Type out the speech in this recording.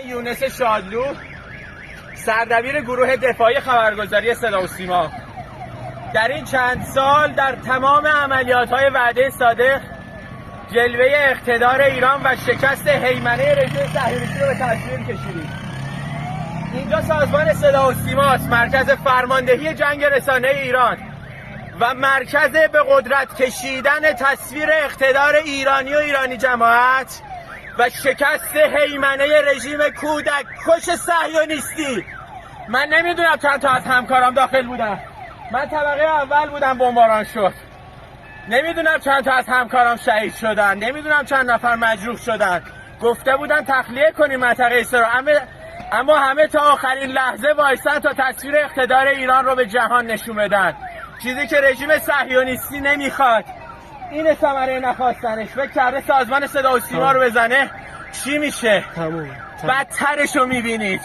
یونس شادلو، سردبیر گروه دفاعی خبرگزاری صدا و سیما، در این چند سال در تمام عملیات‌های وعده صادق جلوه اقتدار ایران و شکست هیمنه رژیم صهیونیستی رو به تصویر کشیدیم. اینجا سازمان صدا و سیماست، مرکز فرماندهی جنگ رسانه ایران و مرکز به قدرت کشیدن تصویر اقتدار ایرانی و ایرانی جماعت و شکست هیمنه رژیم کودک کش صهیونیستی. من نمیدونم چند تا از همکارام داخل بودن، من طبقه اول بودم بمباران شد. نمیدونم چند تا از همکارام شهید شدن، نمیدونم چند نفر مجروح شدن. گفته بودن تخلیه کنیم منطقه اسرائیل، اما همه تا آخرین لحظه وایسن تا تصویر اقتدار ایران رو به جهان نشون بدن، چیزی که رژیم صهیونیستی نمیخواد. این ثمره نخواستنش. فکر کرده سازمان صدا و سیما رو بزنه چی میشه؟ بدترش رو میبینید.